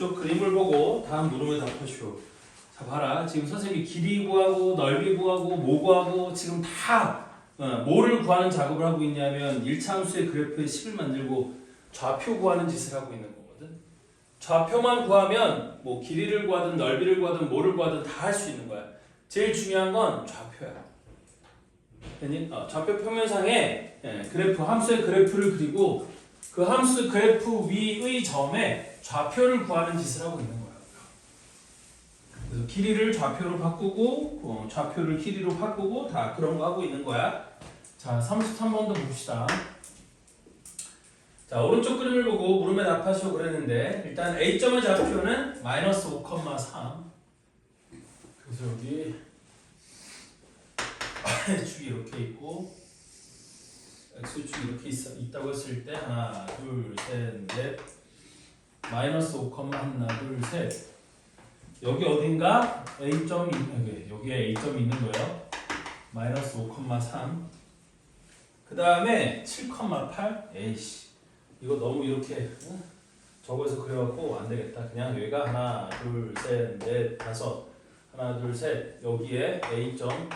오른쪽 그림을 보고 다음 물음을 답하시오. 자 봐라. 지금 선생님이 길이 구하고 넓이 구하고 뭐 구하고 지금 다 뭐를 구하는 작업을 하고 있냐면 1차 함수의 그래프의 식을 만들고 좌표 구하는 짓을 하고 있는 거거든. 좌표만 구하면 뭐 길이를 구하든 넓이를 구하든 뭐를 구하든 다 할 수 있는 거야. 제일 중요한 건 좌표야. 됐니? 좌표 표면상에 그래프, 함수의 그래프를 그리고 그 함수 그래프 위의 점에 좌표를 구하는 짓을 하고 있는 거야. 그래서 길이를 좌표로 바꾸고 좌표를 길이로 바꾸고 다 그런 거 하고 있는 거야. 자, 33번도 봅시다. 자, 오른쪽 그림을 보고 물음에 답하시오 그랬는데 일단 A점의 좌표는 마이너스 5,3. 그래서 여기 축이 이렇게 있고 X축이 이렇게 있다고 했을 때 하나, 둘, 셋, 넷 마이너스 5, 하나, 둘, 셋 여기 어딘가 A점이 여기에 A점이 있는 거예요. 마이너스 5,3 그 다음에 7,8 에이씨 이거 너무 이렇게 적어서 그려갖고 안 되겠다. 그냥 여기가 하나, 둘, 셋, 넷, 다섯 하나, 둘, 셋 여기에 A점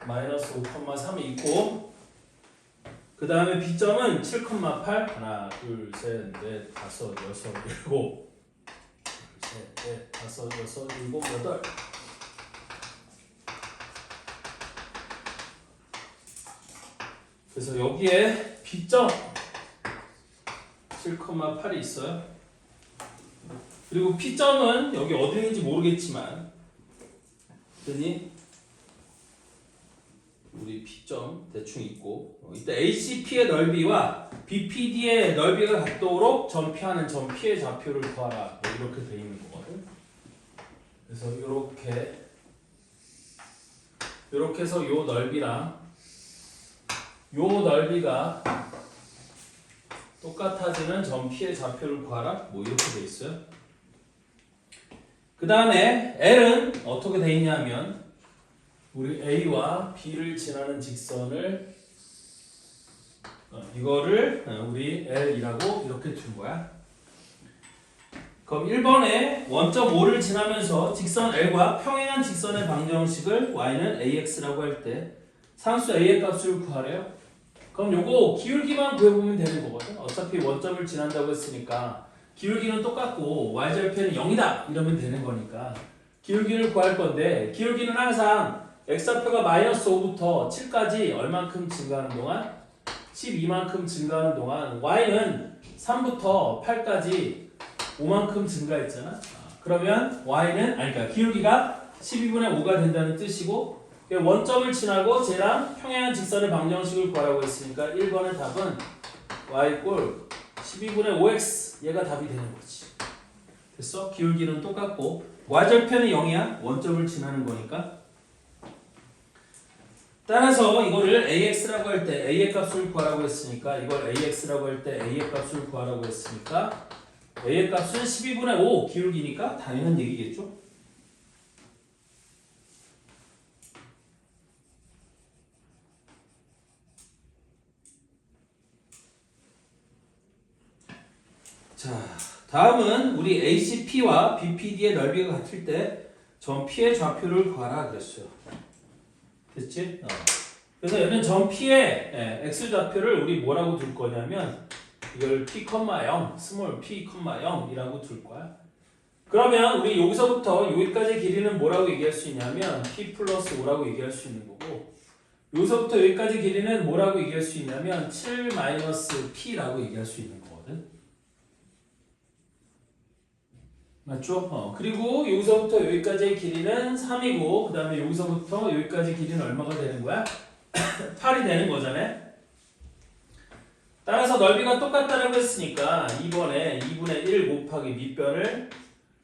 마이너스 5,3이 있고 그 다음에 B점은 7,8 하나, 둘, 셋, 넷, 다섯, 여섯, 일곱 셋, 넷, 다섯, 여섯, 일곱, 여덟 그래서 여기에 B점 7,8이 있어요. 그리고 P점은 여기 어디 있는지 모르겠지만 됐니? 우리 P점 대충 있고 이때 ACP의 넓이와 BPD의 넓이가 같도록 점피하는 점피의 좌표를 구하라 이렇게 돼 있는 거거든. 그래서 이렇게 해서 요 넓이랑 요 넓이가 똑같아지는 점피의 좌표를 구하라 뭐 이렇게 돼 있어요. 그 다음에 L은 어떻게 돼 있냐면 우리 A와 B를 지나는 직선을 이거를 우리 L이라고 이렇게 둔 거야. 그럼 1번에 원점 5를 지나면서 직선 L과 평행한 직선의 방정식을 y는 ax라고 할 때 상수 a의 값을 구하래요. 그럼 요거 기울기만 구해보면 되는 거거든. 어차피 원점을 지난다고 했으니까 기울기는 똑같고 y절편은 0이다 이러면 되는 거니까 기울기를 구할 건데 기울기는 항상 x좌표가 마이너스 5부터 7까지 얼만큼 증가하는 동안 12만큼 증가하는 동안 y는 3부터 8까지 5만큼 증가했잖아. 그러면 y는 그러니까 기울기가 12분의 5가 된다는 뜻이고 원점을 지나고 쟤랑 평행한 직선의 방정식을 구하라고 했으니까 1번의 답은 y 꼴 12분의 5x 얘가 답이 되는 거지. 됐어? 기울기는 똑같고 y절편은 0이야. 원점을 지나는 거니까. 따라서 이거를 ax라고 할 때 a의 값을 구하라고 했으니까 이걸 ax라고 할 때 a의 값을 구하라고 했으니까 a의 값은 12분의 5 기울기니까 당연한 얘기겠죠? 자, 다음은 우리 ACP와 BPD의 넓이가 같을 때 점 P의 좌표를 구하라 그랬어요. 됐지? 그래서 얘는 점 P의 X 좌표를 우리 뭐라고 둘 거냐면 이걸 P, 0, 스몰 P, 0이라고 둘 거야. 그러면 우리 여기서부터 여기까지 길이는 뭐라고 얘기할 수 있냐면 P 플러스 5라고 얘기할 수 있는 거고 여기서부터 여기까지 길이는 뭐라고 얘기할 수 있냐면 7 마이너스 P라고 얘기할 수 있는 거거든. 맞죠? 그리고 여기서부터 여기까지의 길이는 3이고 그 다음에 여기서부터 여기까지 길이는 얼마가 되는 거야? 8이 되는 거잖아요. 따라서 넓이가 똑같다라고 했으니까 이번에 2분의 1 곱하기 밑변을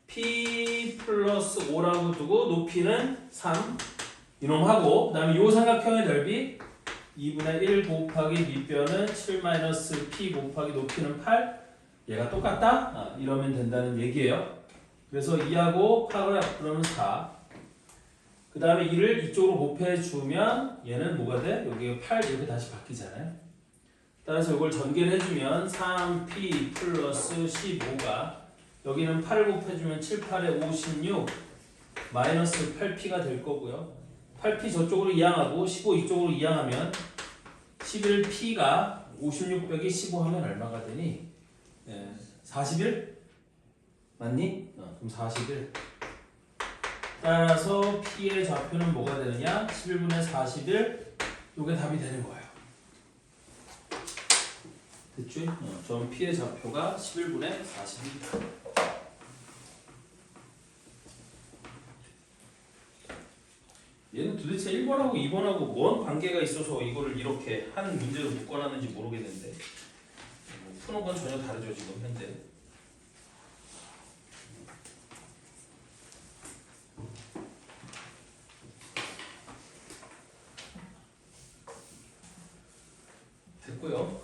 P 플러스 5라고 두고 높이는 3 이놈하고 그 다음에 요 삼각형의 넓이 2분의 1 곱하기 밑변은 7 마이너스 P 곱하기 높이는 8 얘가 똑같다? 이러면 된다는 얘기예요. 그래서 2하고 8을 그러면 4 그 다음에 2를 이쪽으로 곱해주면 얘는 뭐가 돼? 여기 8 이렇게 다시 바뀌잖아요. 따라서 이걸 전개를 해주면 3P 플러스 15가 여기는 8을 곱해주면 7, 8에 56 마이너스 8p가 될 거고요. 8p 저쪽으로 이항하고 15 이쪽으로 이항하면 11p가 56 빼기 15 하면 얼마가 되니? 41? 맞니? 그럼 41. 따라서 p의 좌표는 뭐가 되느냐? 11분의 41. 요게 답이 되는 거예요. 됐죠? 전 p의 좌표가 11분의 41이다. 얘는 도대체 1번하고 2번하고 뭔 관계가 있어서 이거를 이렇게 한 문제로 묶어놨는지 모르겠는데 푸는 건 전혀 다르죠 지금 현재. 됐고요.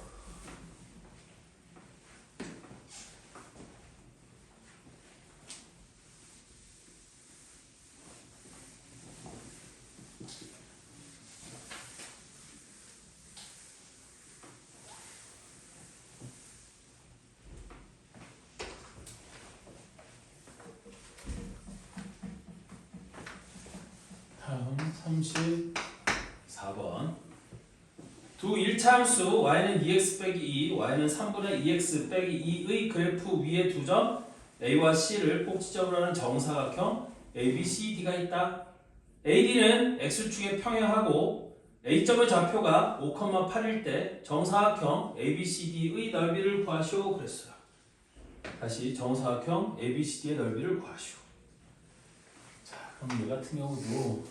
다음 34번. 두 1차 함수 y는 2x 빼기 2, y는 3분의 2x 빼기 2의 그래프 위에 두 점 a와 c를 꼭지점으로 하는 정사각형 ABCD가 있다. AD는 x축에 평행하고 A점의 좌표가 5,8일 때 정사각형 ABCD의 넓이를 구하시오 그랬어요. 다시 정사각형 ABCD의 넓이를 구하시오. 자, 그럼 얘 같은 경우도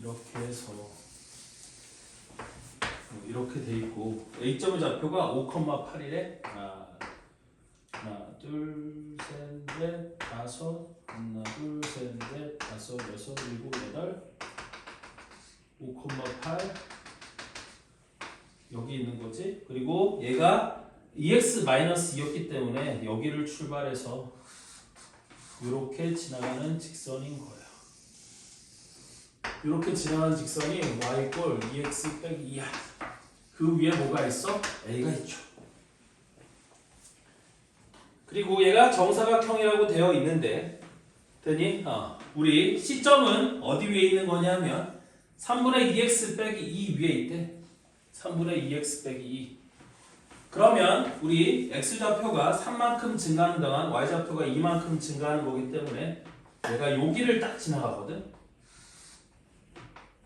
이렇게 해서 이렇게 돼 있고 A점의 좌표가 5,8이래. 하나, 둘, 셋, 넷, 다섯, 하나, 둘, 셋, 넷, 다섯, 여섯, 일곱, 여덟, 5,8 여기 있는 거지. 그리고 얘가 EX-2였기 때문에 여기를 출발해서 이렇게 지나가는 직선인 거예요. 이렇게 지나가는 직선이 y 꼴 2x 빼기 2야. 그 위에 뭐가 있어? a가 있죠. 그리고 얘가 정사각형이라고 되어 있는데 됐니? 우리 C점은 어디 위에 있는 거냐면 3분의 2x 빼기 2 위에 있대. 3분의 2x 빼기 2. 그러면 우리 x좌표가 3만큼 증가하는 동안 y좌표가 2만큼 증가하는 거기 때문에 얘가 여기를 딱 지나가거든.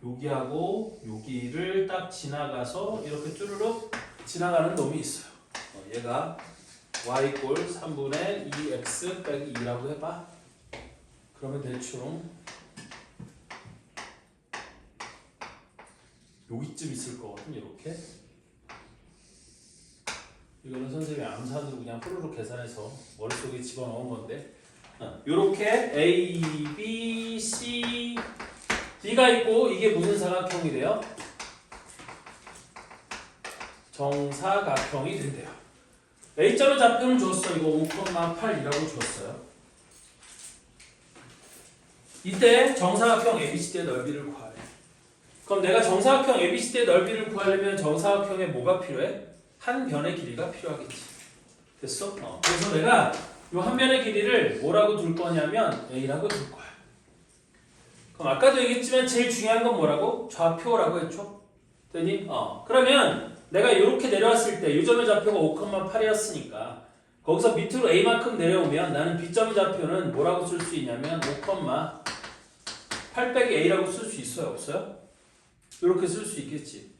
여기하고 여기를 딱 지나가서 이렇게 쭈르륵 지나가는 놈이 있어요. 얘가 y꼴 3분의 2x 빼기 2라고 해봐. 그러면 대충 여기쯤 있을 거거든. 이렇게. 이거는 선생님이 암산으로 그냥 후루룩 계산해서 머릿속에 집어넣은 건데 이렇게 A, B, C, D가 있고 이게 무슨 사각형이래요? 정사각형이 된대요. A점의 좌표는 줬어. 이거 5,8이라고 줬어요. 이때 정사각형 ABCD의 넓이를 구하래. 그럼 내가 정사각형 ABCD의 넓이를 구하려면 정사각형에 뭐가 필요해? 한 변의 길이가 필요하겠지. 됐어? 그래서 내가 이 한 변의 길이를 뭐라고 둘 거냐면 A라고 둘 거야. 그럼 아까도 얘기했지만 제일 중요한 건 뭐라고? 좌표라고 했죠? 되니? 그러면 내가 이렇게 내려왔을 때 이 점의 좌표가 5,8이었으니까 거기서 밑으로 A만큼 내려오면 나는 B점의 좌표는 뭐라고 쓸 수 있냐면 5,8 빼기 A라고 쓸 수 있어요? 없어요? 이렇게 쓸 수 있겠지.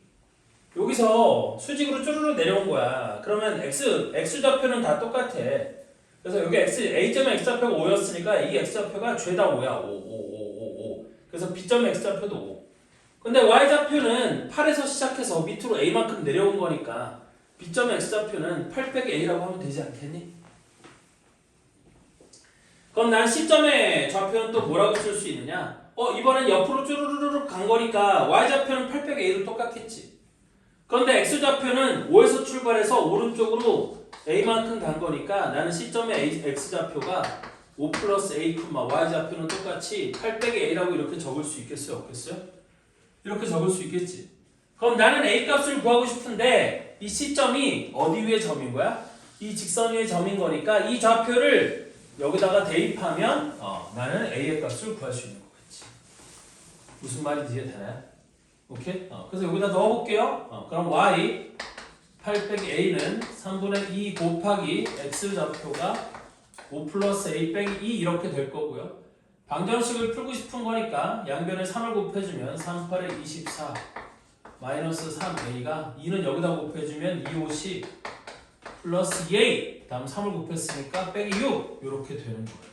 여기서 수직으로 쭈르르 내려온 거야. 그러면 X좌표는 다 똑같아. 그래서 여기 A점의 X좌표가 5였으니까 이 X좌표가 죄다 5야. 5. 그래서 B점의 X좌표도 5. 근데 Y좌표는 8에서 시작해서 밑으로 A만큼 내려온 거니까 B점의 X좌표는 8 빼기 A라고 하면 되지 않겠니? 그럼 난 C점의 좌표는 또 뭐라고 쓸 수 있느냐? 이번엔 옆으로 쭈르르륵 간 거니까 Y좌표는 8 빼기 A로 똑같겠지. 그런데 X좌표는 5에서 출발해서 오른쪽으로 A만큼 간 거니까 나는 C점의 X좌표가 5 플러스 A, Y좌표는 똑같이 8 빼기 A라고 이렇게 적을 수 있겠어요? 없겠어요? 이렇게 적을 수 있겠지. 그럼 나는 A 값을 구하고 싶은데 이 C점이 어디 위에 점인 거야? 이 직선 위의 점인 거니까 이 좌표를 여기다가 대입하면 나는 a의 값을 구할 수 있는 거겠지. 무슨 말인지 이해되나요? 오케이? 그래서 여기다 넣어볼게요. 그럼 y 8 빼기 a는 3분의 2 곱하기 x 좌표가 5 플러스 a 빼기 2 이렇게 될 거고요. 방정식을 풀고 싶은 거니까 양변에 3을 곱해주면 3, 8에 24 마이너스 3a가 2는 여기다 곱해주면 2, 5, 10 플러스 2a 다음 3을 곱했으니까 빼기 6 이렇게 되는 거예요.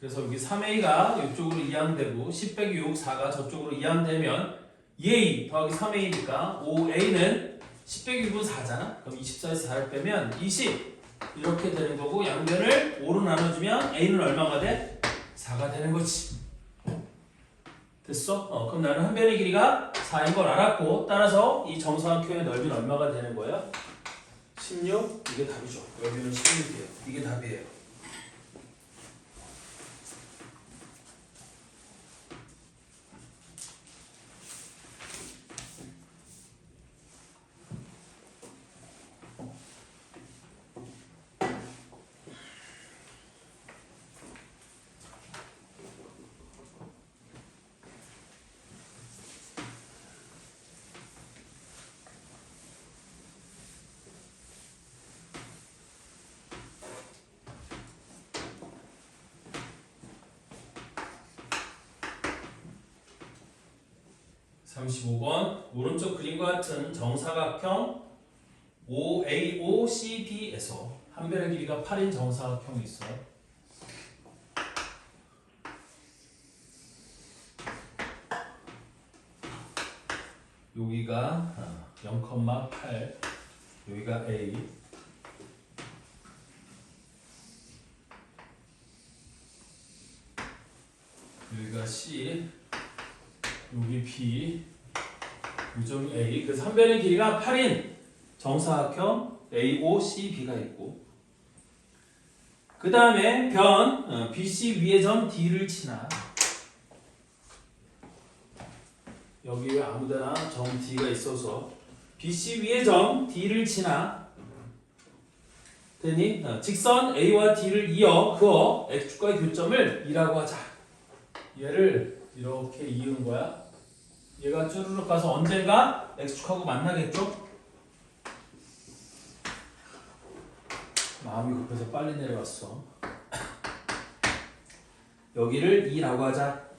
그래서 여기 3a가 이쪽으로 이항되고 10 빼기 6, 4가 저쪽으로 이항되면 2a 더하기 3a니까 5a는 10 빼기 6은 4잖아. 그럼 24에서 4를 빼면 20 이렇게 되는 거고 양변을 5로 나눠주면 a는 얼마가 돼? 4가 되는 거지. 됐어? 그럼 나는 한 변의 길이가 4인 걸 알았고 따라서 이 정사각형의 넓이는 얼마가 되는 거예요? 16? 이게 답이죠. 넓이는 16이에요. 이게 답이에요. (35번) 오른쪽 그림과 같은 정사각형 OAOCD에서 한 변의 길이가 8인 정사각형이 있어요. 여기가 0,8 여기가 A 여기가 C 여기 B 요점 A. 그래서 한 변의 길이가 8인 정사각형 AOCB가 있고 그 다음에 변 BC 위의 점 D를 치나 여기 왜 아무데나 점 D가 있어서 BC 위의 점 D를 치나 되니 직선 A와 D를 이어 그어 X축과의 교점을 E라고 하자. 얘를 이렇게 이은 거야. 얘가 쭈르륵 가서 언젠가 X축하고 만나겠죠? 마음이 급해서 빨리 내려왔어. 여기를 E라고 하자.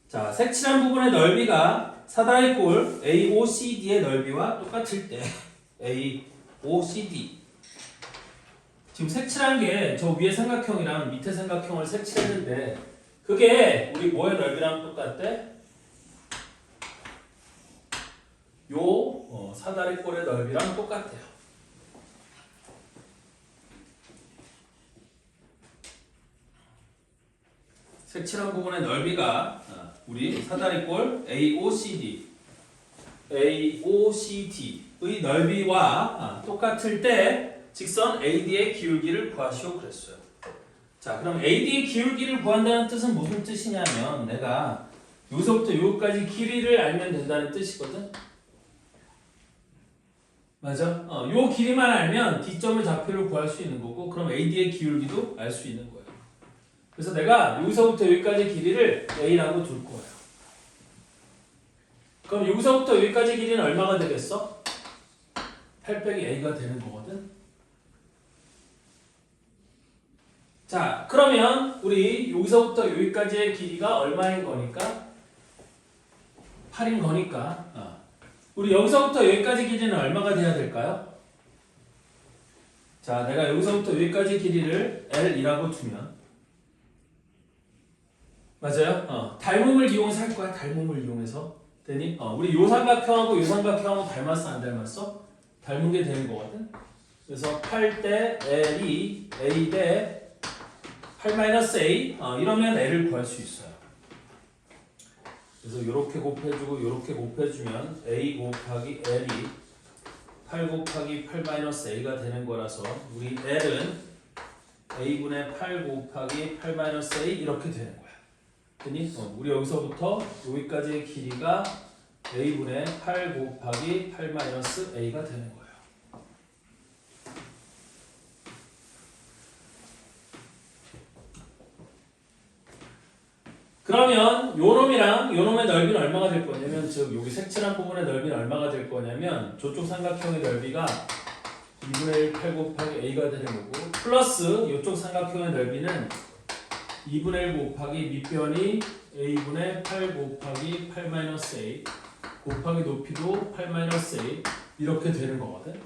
자, 색칠한 부분의 넓이가 사다리 꼴 AOCD의 넓이와 똑같을 때 AOCD 지금 색칠한 게 저 위에 삼각형이랑 밑에 삼각형을 색칠했는데 그게 우리 뭐의 넓이랑 똑같대? 요 사다리 꼴의 넓이랑 똑같아요. 색칠한 부분의 넓이가 우리 사다리 꼴 AOCD의 넓이와 똑같을 때 직선 AD의 기울기를 구하시오 그랬어요. 자, 그럼 AD의 기울기를 구한다는 뜻은 무슨 뜻이냐면 내가 여기서부터 여기까지 길이를 알면 된다는 뜻이거든. 맞아? 요 길이만 알면 D점의 좌표를 구할 수 있는 거고 그럼 AD의 기울기도 알 수 있는 거예요. 그래서 내가 여기서부터 여기까지 길이를 A라고 둘 거예요. 그럼 여기서부터 여기까지 길이는 얼마가 되겠어? 8 빼기 A가 되는 거거든. 자, 그러면 우리 여기서부터 여기까지의 길이가 얼마인 거니까? 8인 거니까 우리 여기서부터 여기까지 길이는 얼마가 돼야 될까요? 자, 내가 여기서부터 여기까지 길이를 L이라고 두면 맞아요? 닮음을 이용해서 할 거야. 닮음을 이용해서 되니? 우리 요 삼각형하고 요 삼각형하고 닮았어 안 닮았어? 닮은 게 되는 거거든. 그래서 8대 L이 A 대 8-A 이러면 L을 구할 수 있어요. 그래서 이렇게 곱해주고 이렇게 곱해주면 A 곱하기 L이 8 곱하기 8-A가 되는 거라서 우리 L은 A분의 8 곱하기 8-A 이렇게 되는 거야. 그니 우리 여기서부터 여기까지의 길이가 A분의 8 곱하기 8-A가 되는 거예요. 그러면 요 놈이랑 요 놈의 넓이는 얼마가 될 거냐면 즉 여기 색칠한 부분의 넓이는 얼마가 될 거냐면 저쪽 삼각형의 넓이가 2분의 1 8 곱하기 a가 되는 거고 플러스 이쪽 삼각형의 넓이는 2분의 1 곱하기 밑변이 a분의 8 곱하기 8 마이너스 a 곱하기 높이도 8 마이너스 a 이렇게 되는 거거든.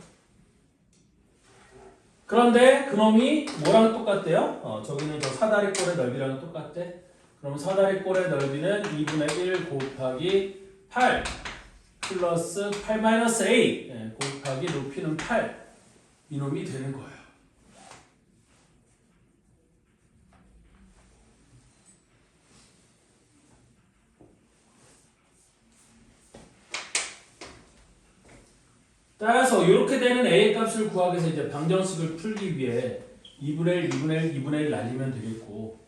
그런데 그놈이 뭐랑 똑같대요? 저기는 저 사다리꼴의 넓이랑 똑같대. 그럼 사다리꼴의 넓이는 2분의 1 곱하기 8 플러스 8 마이너스 a 곱하기 높이는 8 이놈이 되는 거예요. 따라서 이렇게 되는 a의 값을 구하기 위해서 이제 방정식을 풀기 위해 2분의 1, 2분의 1, 2분의 1 날리면 되겠고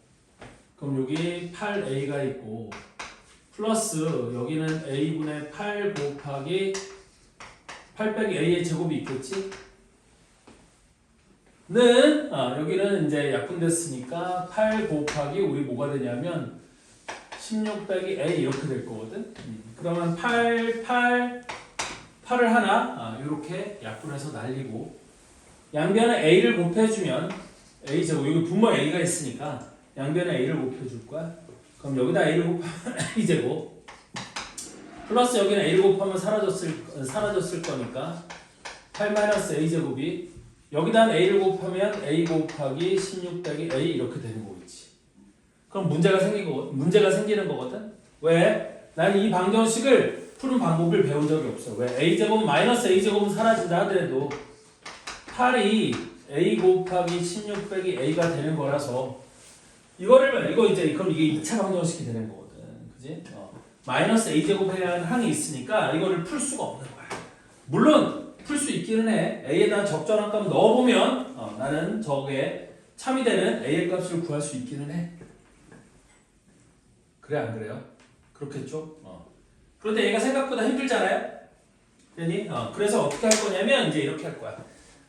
그럼 여기 8a가 있고 플러스 여기는 a분의 8 곱하기 8 빼기 a의 제곱이 있겠지? 는 여기는 이제 약분됐으니까 8 곱하기 우리 뭐가 되냐면 16 빼기 a 이렇게 될 거거든. 그러면 8, 8을 하나 이렇게 약분해서 날리고 양변에 a를 곱해주면 a 제곱 여기 분모 a가 있으니까 양변에 a를 곱해줄 거야. 그럼 여기다 a를 곱하면 a 제곱 플러스 여기는 a를 곱하면 사라졌을 거니까 8 마이너스 a 제곱이 여기다 a를 곱하면 a 곱하기 16 빼기 a 이렇게 되는 거겠지. 그럼 문제가 생기는 거거든. 왜? 나는 이 방정식을 푸는 방법을 배운 적이 없어. 왜? a제곱 마이너스 a제곱은 사라진다 하더라도 8이 a 곱하기 16 빼기 a가 되는 거라서 이거 이제 그럼 이게 2차 방정식이 되는 거거든. 그지? 마이너스 a제곱 해야 하는 항이 있으니까 이거를 풀 수가 없는 거야. 물론 풀 수 있기는 해. a에다 적절한 값 넣어보면 나는 저게 참이 되는 a의 값을 구할 수 있기는 해. 그래 안 그래요? 그렇겠죠? 그런데 얘가 생각보다 힘들잖아요? 되니? 그래서 어떻게 할 거냐면 이제 이렇게 할 거야.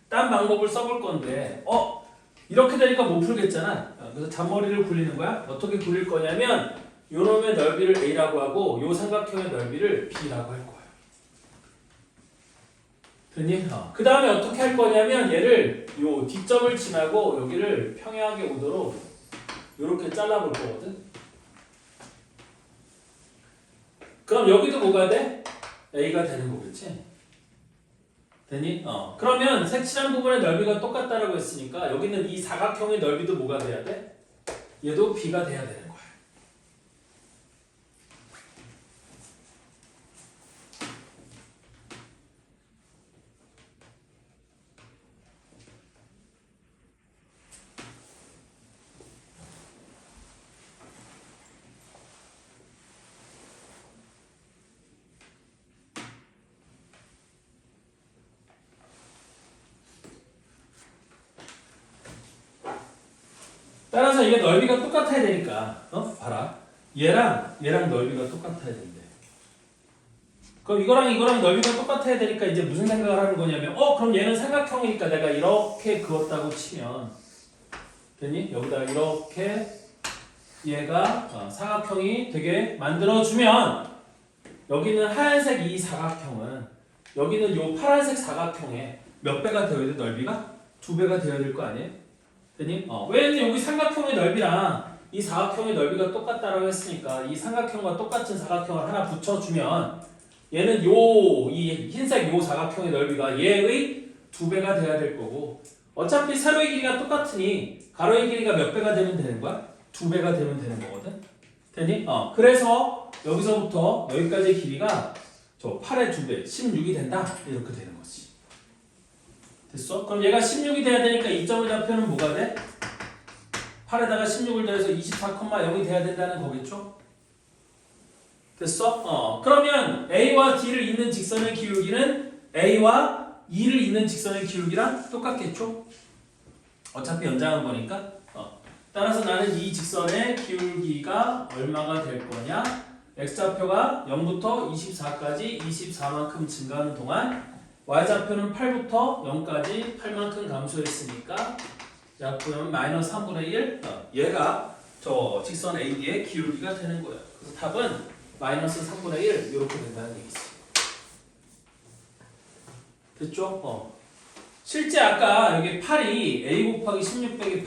딴 방법을 써볼 건데 이렇게 되니까 못 풀겠잖아. 그래서 잔머리를 굴리는 거야. 어떻게 굴릴 거냐면 요놈의 넓이를 a라고 하고 요 삼각형의 넓이를 b라고 할 거야. 됐니? 그 다음에 어떻게 할 거냐면 얘를 요 뒷점을 지나고 여기를 평행하게 오도록 요렇게 잘라볼 거거든. 그럼 여기도 뭐가 돼? a가 되는 거겠지? 되니? 그러면 색칠한 부분의 넓이가 똑같다라고 했으니까 여기는 이 사각형의 넓이도 뭐가 돼야 돼? 얘도 b가 돼야 되는 거야. 따라서 이게 넓이가 똑같아야 되니까 봐라. 얘랑 넓이가 똑같아야 된대. 그럼 이거랑 넓이가 똑같아야 되니까 이제 무슨 생각을 하는 거냐면 그럼 얘는 삼각형이니까 내가 이렇게 그었다고 치면 되니? 여기다 이렇게 얘가 사각형이 되게 만들어주면 여기는 하얀색 이 사각형은 여기는 요 파란색 사각형에 몇 배가 되어야 돼? 넓이가? 2배가 되어야 될 거 아니에요? 되니? 왜냐면 여기 삼각형의 넓이랑 이 사각형의 넓이가 똑같다라고 했으니까 이 삼각형과 똑같은 사각형을 하나 붙여주면 얘는 이 흰색 요 사각형의 넓이가 얘의 2배가 돼야 될 거고 어차피 세로의 길이가 똑같으니 가로의 길이가 몇 배가 되면 되는 거야? 2배가 되면 되는 거거든. 되니? 그래서 여기서부터 여기까지의 길이가 저 8의 2배, 16이 된다. 이렇게 되는 거지. 됐어? 그럼 얘가 16이 돼야 되니까 이 점의 좌표는 뭐가 돼? 8에다가 16을 더해서 24,0이 돼야 된다는 거겠죠? 됐어? 그러면 A와 D를 잇는 직선의 기울기는 A와 E를 잇는 직선의 기울기랑 똑같겠죠? 어차피 연장한 거니까. 따라서 나는 이 직선의 기울기가 얼마가 될 거냐? X좌표가 0부터 24까지 24만큼 증가하는 동안 Y좌표는 8부터 0까지 8만큼 감소했으니까 약분하면 마이너스 3분의 1 얘가 저 직선 AD의 기울기가 되는 거예요. 그래서 답은 마이너스 3분의 1 이렇게 된다는 얘기지. 됐죠? 실제 아까 여기 8이 A 곱하기 16 빼기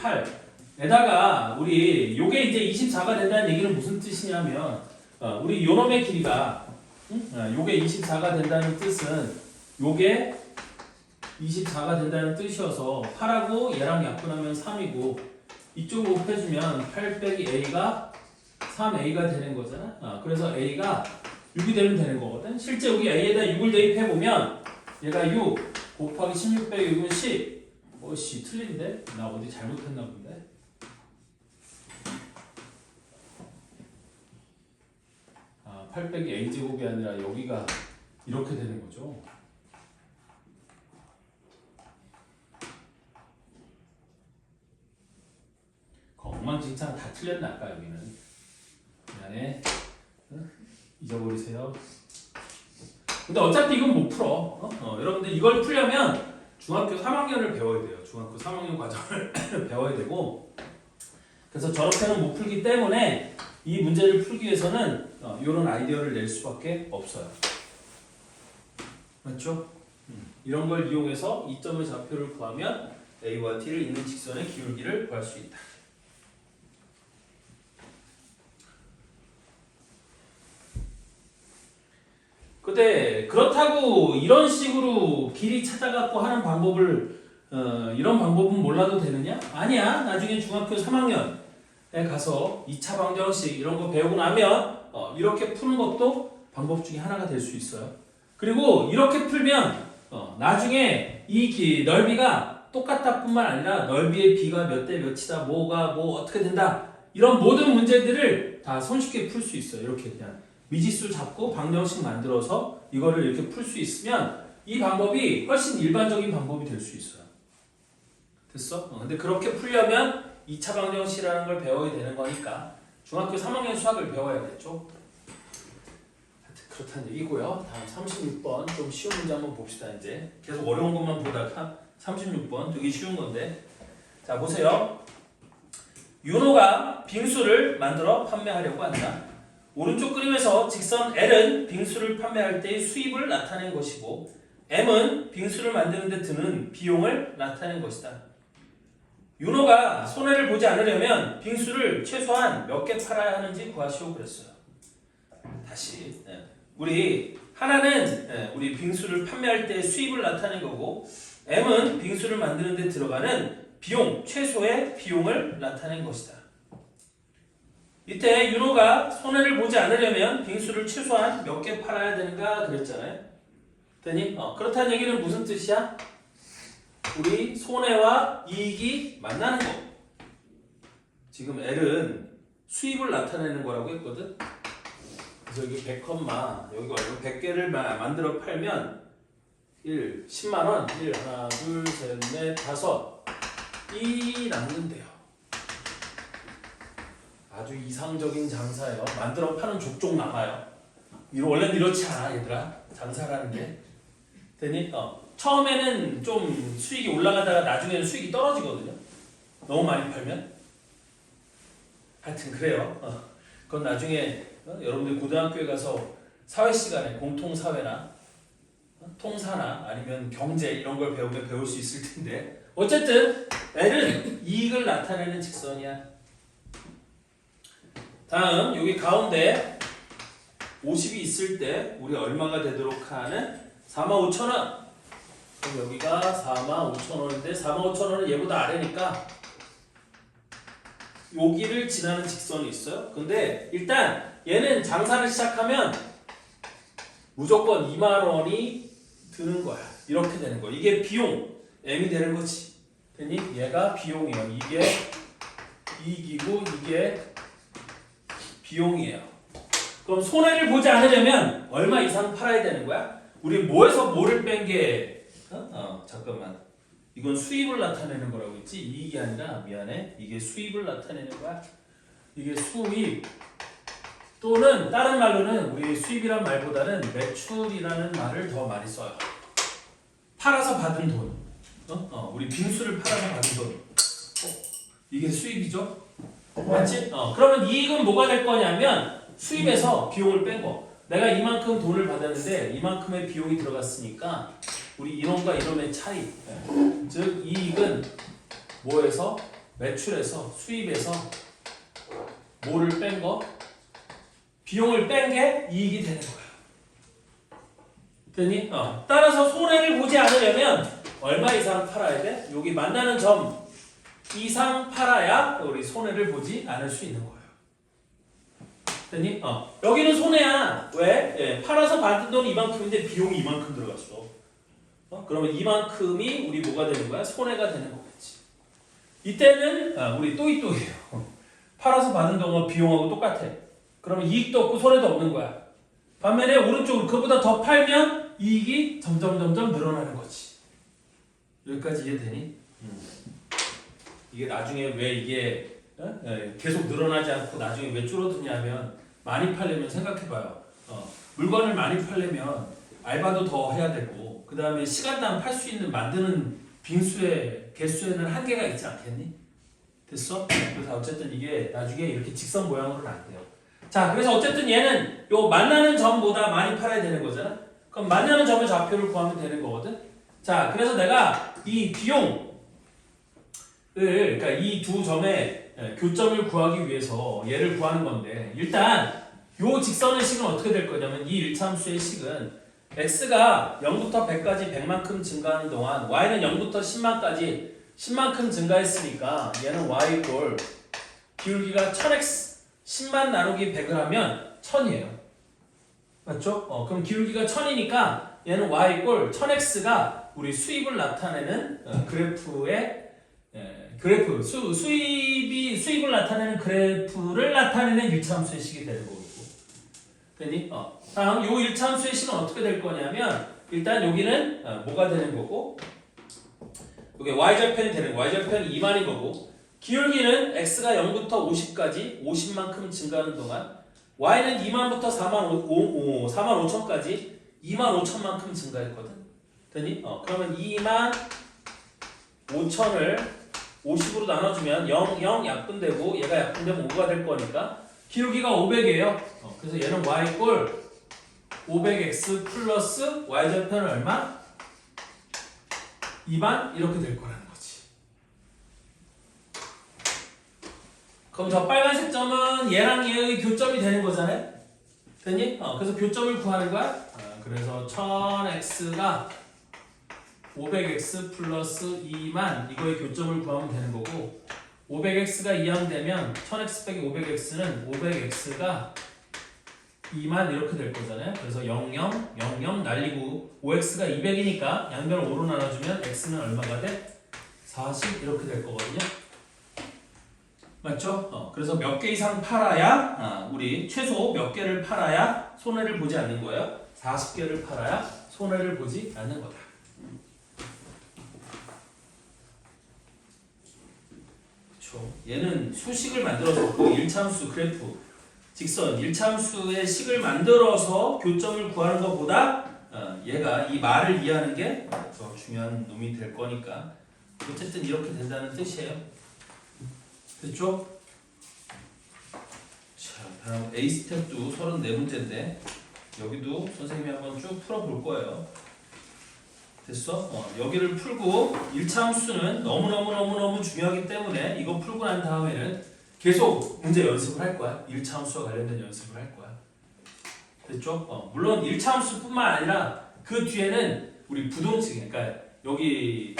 8에다가 우리 요게 이제 24가 된다는 얘기는 무슨 뜻이냐면 우리 요놈의 길이가 요게 24가 된다는 뜻은 요게 24가 된다는 뜻이어서 8하고 얘랑 약분하면 3이고 이쪽을 곱해주면 8 빼기 A가 3A가 되는 거잖아. 그래서 A가 6이 되면 되는 거거든. 실제 여기 A에다 6을 대입해보면 얘가 6 곱하기 16 빼기 6은 10. 씨 틀린데? 나 어디 잘못했나 본데? 8 빼기 A제곱이 아니라 여기가 이렇게 되는 거죠. 엉망진창 다 틀렸나 아까 여기는. 미안해. 잊어버리세요. 근데 어차피 이건 못 풀어. 여러분들 이걸 풀려면 중학교 3학년을 배워야 돼요. 중학교 3학년 과정을 배워야 되고, 그래서 저렇게는 못 풀기 때문에 이 문제를 풀기 위해서는 이런 아이디어를 낼 수밖에 없어요. 맞죠? 이런 걸 이용해서 이점의 좌표를 구하면 A와 T를 잇는 직선의 기울기를 구할 수 있다. 근데 그렇다고 이런 식으로 길이 찾아갖고 하는 방법을 이런 방법은 몰라도 되느냐? 아니야. 나중에 중학교 3학년에 가서 2차 방정식 이런 거 배우고 나면 이렇게 푸는 것도 방법 중에 하나가 될 수 있어요. 그리고 이렇게 풀면 나중에 이 넓이가 똑같다 뿐만 아니라 넓이의 비가 몇 대 몇이다, 뭐가 뭐 어떻게 된다, 이런 모든 문제들을 다 손쉽게 풀 수 있어요. 이렇게 그냥 미지수 잡고 방정식 만들어서 이거를 이렇게 풀 수 있으면 이 방법이 훨씬 일반적인 방법이 될 수 있어요. 됐어? 근데 그렇게 풀려면 2차 방정식이라는 걸 배워야 되는 거니까 중학교 3학년 수학을 배워야겠죠? 그렇다는 얘기고요. 다음 36번 좀 쉬운 문제 한번 봅시다. 이제 계속 어려운 것만 보다가 36번 되게 쉬운 건데, 자 보세요. 윤호가 빙수를 만들어 판매하려고 한다. 오른쪽 그림에서 직선 L은 빙수를 판매할 때의 수입을 나타낸 것이고 M은 빙수를 만드는 데 드는 비용을 나타낸 것이다. 윤호가 손해를 보지 않으려면 빙수를 최소한 몇 개 팔아야 하는지 구하시오 그랬어요. 다시 우리 하나는 우리 빙수를 판매할 때 수입을 나타낸 거고, M은 빙수를 만드는 데 들어가는 비용, 최소의 비용을 나타낸 것이다. 이때 윤호가 손해를 보지 않으려면 빙수를 최소한 몇 개 팔아야 되는가 그랬잖아요. 되니? 그렇다는 얘기는 무슨 뜻이야? 우리 손해와 이익이 만나는 거. 지금 L은 수입을 나타내는 거라고 했거든. 그래서 여기 100, 여기 100개를 만들어 팔면 10만원, 1, 하나, 둘, 셋, 넷, 다섯 이 남는데요. 아주 이상적인 장사예요. 만들어 파는 족족 남아요. 원래는 이렇지 않아 얘들아. 장사라는 게. 되니? 처음에는 좀 수익이 올라가다가 나중에는 수익이 떨어지거든요. 너무 많이 팔면. 하여튼 그래요. 그건 나중에 여러분들 고등학교에 가서 사회 시간에 공통사회나 통사나 아니면 경제 이런 걸 배우면 배울 수 있을 텐데, 어쨌든 L은 이익을 나타내는 직선이야. 다음 여기 가운데 50이 있을 때 우리 얼마가 되도록 하는 45,000원. 그럼 여기가 45,000원인데 45,000원은 얘보다 아래니까 여기를 지나는 직선이 있어요. 근데 일단 얘는 장사를 시작하면 무조건 2만원이 드는 거야. 이렇게 되는 거야. 이게 비용 M이 되는 거지. 되니? 얘가 비용이에요. 이게 이익이고 이게 비용이에요. 그럼 손해를 보지 않으려면 얼마 이상 팔아야 되는 거야? 우리 뭐에서 뭐를 뺀 게 잠깐만, 이건 수입을 나타내는 거라고 했지 이익이 아니라, 미안해, 이게 수입을 나타내는 거야. 이게 수입, 또는 다른 말로는 우리 수입이란 말보다는 매출이라는 말을 더 많이 써요. 팔아서 받은 돈, 우리 빙수를 팔아서 받은 돈, 이게 수입이죠. 맞지? 그러면 이익은 뭐가 될 거냐면 수입에서 비용을 뺀 거. 내가 이만큼 돈을 받았는데 이만큼의 비용이 들어갔으니까 우리 이놈과 이놈의 차이. 즉 이익은 뭐에서? 매출에서 수입에서 뭐를 뺀 거? 비용을 뺀 게 이익이 되는 거야. 됐니? 따라서 손해를 보지 않으려면 얼마 이상 팔아야 돼? 여기 만나는 점 이상 팔아야 우리 손해를 보지 않을 수 있는 거예요. 됐니? 여기는 손해야. 왜? 예, 팔아서 받은 돈이 이만큼인데 비용이 이만큼 들어갔어. 그러면 이만큼이 우리 뭐가 되는 거야? 손해가 되는 거겠지. 이때는 우리 또이또이에요. 팔아서 받은 돈은 비용하고 똑같아. 그러면 이익도 없고 손해도 없는 거야. 반면에 오른쪽으로 그보다 더 팔면 이익이 점점 늘어나는 거지. 여기까지 이해되니? 이게 나중에 왜 이게 계속 늘어나지 않고 나중에 왜 줄어드냐면 많이 팔려면 생각해봐요. 물건을 많이 팔려면 알바도 더 해야 되고 그 다음에 시간당 팔 수 있는 만드는 빙수의 개수에는 한계가 있지 않겠니? 됐어? 그래서 어쨌든 이게 나중에 이렇게 직선 모양으로는 안 돼요. 자, 그래서 어쨌든 얘는 요 만나는 점보다 많이 팔아야 되는 거잖아. 그럼 만나는 점의 좌표를 구하면 되는 거거든. 자, 그래서 내가 이 비용을 그러니까 이 두 점의 교점을 구하기 위해서 얘를 구하는 건데 일단 요 직선의 식은 어떻게 될 거냐면 이 일차함수의 식은 x가 0부터 100까지 100만큼 증가하는 동안 y는 0부터 10만까지 10만큼 증가했으니까 얘는 y 꼴 기울기가 1000x 10만 나누기 100을 하면 1000이에요. 맞죠? 그럼 기울기가 1000이니까 얘는 y 꼴 1000x가 우리 수입을 나타내는 그래프의 수입을 나타내는 그래프를 나타내는 일차함수의 식이 되는 거고. 됐니? 다음 요 일차함수의 식은 어떻게 될 거냐면 일단 여기는 뭐가 되는 거고 여기 y절편이 되는 거. y절편이 2만인 거고 기울기는 x가 0부터 50까지 50만큼 증가하는 동안 y는 2만부터 4만 5천까지 2만 5천만큼 증가했거든. 됐니? 그러면 2만 5천을 50으로 나눠주면 0, 0 약분되고 얘가 약분되면 5가 될 거니까 기울기가 500이에요. 그래서 얘는 y 꼴 500x 플러스 y절편은 얼마? 2만 이렇게 될 거라는 거지. 그럼 저 빨간색 점은 얘랑 얘의 교점이 되는 거잖아요. 됐니? 그래서 교점을 구하는 거야. 그래서 1000x가 500x 플러스 2만 이거의 교점을 구하면 되는 거고 500x가 2항 되면 1000x 빼기 500x는 500x가 2만 이렇게 될 거잖아요. 그래서 00, 00 날리고 5x가 200이니까 양변을 5로 나눠주면 x는 얼마가 돼? 40 이렇게 될 거거든요. 맞죠? 그래서 몇 개 이상 팔아야 우리 최소 몇 개를 팔아야 손해를 보지 않는 거예요. 40개를 팔아야 손해를 보지 않는 거다. 그렇죠. 얘는 수식을 만들어서 그 1차함수 그래프 직선 1차함수의 식을 만들어서 교점을 구하는 것보다 얘가 이 말을 이해하는 게 더 중요한 놈이 될 거니까 어쨌든 이렇게 된다는 뜻이에요. 됐죠? 자, 다음 A 스텝도 34문제인데 여기도 선생님이 한번 쭉 풀어볼 거예요. 됐어? 여기를 풀고 1차 함수는 너무너무 중요하기 때문에 이거 풀고 난 다음에는 계속 문제 연습을 할 거야. 1차 함수와 관련된 연습을 할 거야. 됐죠? 물론 1차 함수뿐만 아니라 그 뒤에는 우리 부동식, 그러니까 여기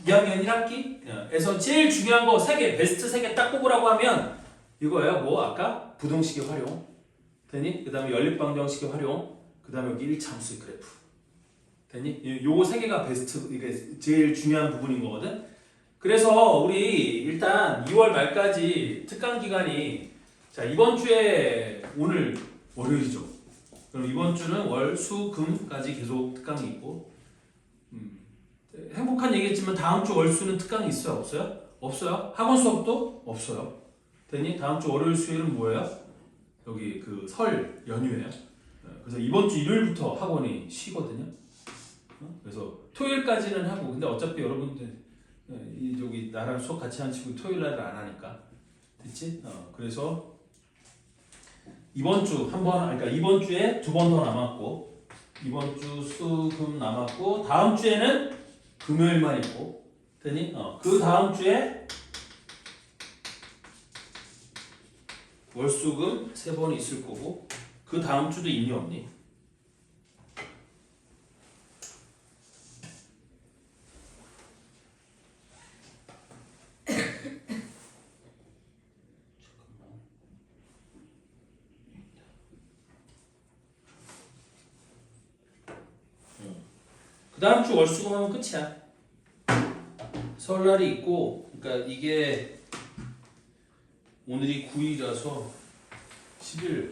2학년 1학기에서 제일 중요한 거 3개, 베스트 3개 딱 꼽으라고 하면 이거예요. 뭐 아까 부동식의 활용, 되니? 그 다음에 연립방정식의 활용, 그 다음에 여기 1차 함수의 그래프. 됐니? 요거 3개가 베스트, 이게 제일 중요한 부분인 거거든. 그래서 우리 일단 2월 말까지 특강 기간이 자 이번 주에 오늘 월요일이죠. 그럼 이번 주는 월, 수, 금까지 계속 특강이 있고 행복한 얘기했지만 다음 주 월, 수는 특강이 있어요? 없어요? 없어요. 학원 수업도 없어요. 됐니? 다음 주 월요일, 수요일은 뭐예요? 여기 그 설 연휴예요. 그래서 이번 주 일요일부터 학원이 쉬거든요. 그래서 토요일까지는 하고 근데 어차피 여러분들 여기 나랑 수업 같이 하는 친구 토요일 날을 안 하니까 됐지? 그래서 이번 주 한 번, 그러니까 이번 주에 두 번 더 남았고, 이번 주 수금 남았고, 다음 주에는 금요일만 있고, 되니? 그 다음 주에 월수금 세 번 있을 거고, 그 다음 주도 있니 없니? 그 다음 주 월수금 하면 끝이야. 설날이 있고, 그러니까 이게 오늘이 9일이라서 10일,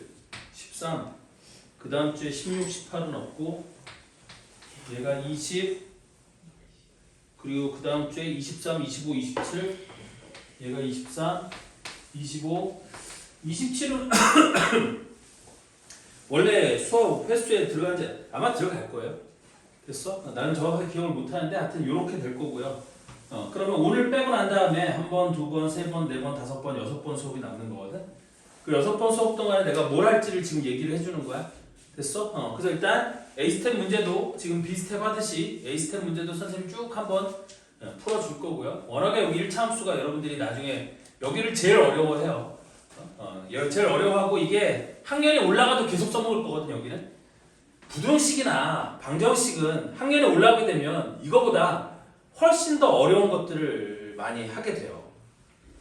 13, 그 다음 주에 16, 18은 없고, 얘가 20, 그리고 그 다음 주에 23, 25, 27, 얘가 24, 25, 27은 원래 수업 횟수에 들어간지 아마 들어갈 거예요. 됐어? 나는 정확하게 기억을 못하는데 하여튼 이렇게 될 거고요. 그러면 오늘 빼고 난 다음에 한 번, 두 번, 세 번, 네 번, 다섯 번, 여섯 번 수업이 남는 거거든. 그 여섯 번 수업 동안에 내가 뭘 할지를 지금 얘기를 해주는 거야. 됐어? 그래서 일단 A스텝 문제도 지금 B스텝 하듯이 A스텝 문제도 선생님 쭉 한번 풀어줄 거고요. 워낙에 여기 1차 함수가 여러분들이 나중에 여기를 제일 어려워해요. 제일 어려워하고 이게 학년이 올라가도 계속 써먹을 거거든. 여기는 부등식이나 방정식은 학년이 올라가게 되면 이거보다 훨씬 더 어려운 것들을 많이 하게 돼요.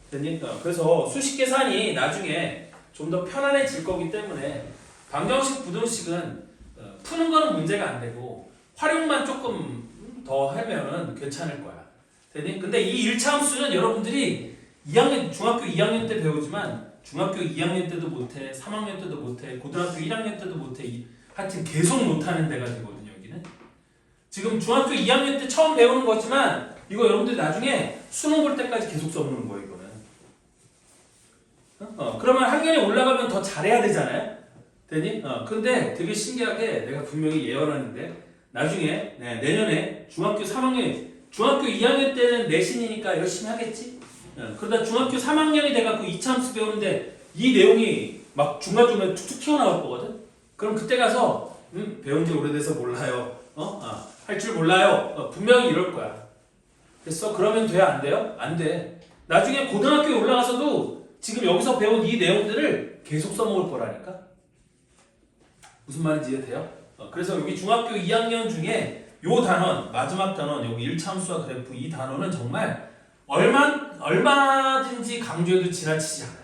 그래서 수식 계산이 나중에 좀 더 편안해질 거기 때문에 방정식, 부등식은 푸는 거는 문제가 안 되고 활용만 조금 더 하면은 괜찮을 거야. 근데 이 1차 함수는 여러분들이 2학년, 중학교 2학년 때 배우지만 중학교 2학년 때도 못해, 3학년 때도 못해, 고등학교 1학년 때도 못해, 하여튼 계속 못하는 데가 되거든요. 여기는 지금 중학교 2학년 때 처음 배우는 거지만 이거 여러분들이 나중에 수능 볼 때까지 계속 써보는 거예요. 이거는 그러면 학년이 올라가면 더 잘해야 되잖아요. 되니? 근데 되게 신기하게 내가 분명히 예언하는데 나중에 내년에 중학교 3학년, 중학교 2학년 때는 내신이니까 열심히 하겠지? 그러다 중학교 3학년이 돼갖고 2차 함수 배우는데 이 내용이 막 중간중간에 툭툭 튀어나올 거거든? 그럼 그때 가서 배운 지 오래돼서 몰라요. 할 줄 몰라요. 분명히 이럴 거야. 됐어? 그러면 돼요? 안 돼요? 안 돼. 나중에 고등학교에 올라가서도 지금 여기서 배운 이 내용들을 계속 써먹을 거라니까? 무슨 말인지 이해돼요? 그래서 여기 중학교 2학년 중에 요 단원, 마지막 단원, 여기 1차 함수와 그래프 이 단원은 정말 얼마든지 강조해도 지나치지 않아요.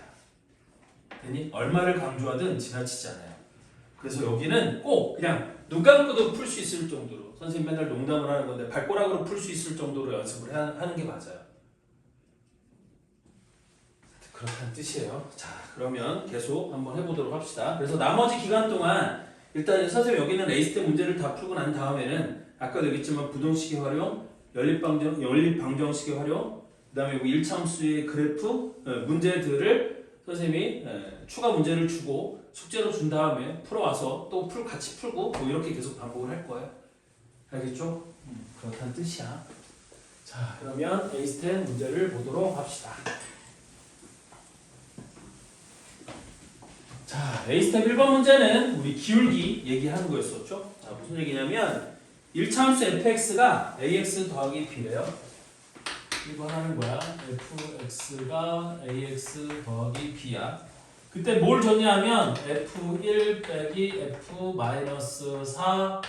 되니? 얼마를 강조하든 지나치지 않아요. 그래서 여기는 꼭 그냥 눈 감고도 풀 수 있을 정도로, 선생님 맨날 농담을 하는 건데 발꼬락으로 풀 수 있을 정도로 연습을 하는 게 맞아요. 그렇다는 뜻이에요. 자, 그러면 계속 한번 해보도록 합시다. 그래서 나머지 기간 동안 일단 선생님 여기는 A스텝 문제를 다 풀고 난 다음에는 아까도 얘기했지만 부등식의 활용, 연립방정식의 활용, 그 다음에 여기 1차 함수의 그래프 문제들을 선생님이 추가 문제를 주고 숙제로 준 다음에 풀어와서 또 같이 풀고 뭐 이렇게 계속 반복을 할 거예요. 알겠죠? 그렇다는 뜻이야. 자, 그러면 A스텝 문제를 보도록 합시다. 자, A스텝 1번 문제는 우리 기울기 얘기하는 거였었죠. 자, 무슨 얘기냐면 1차 함수 fx가 ax 더하기 b래요. 1번 하는 거야. fx가 ax 더하기 b야. 그때 뭘 줬냐면 f1 빼기 f-4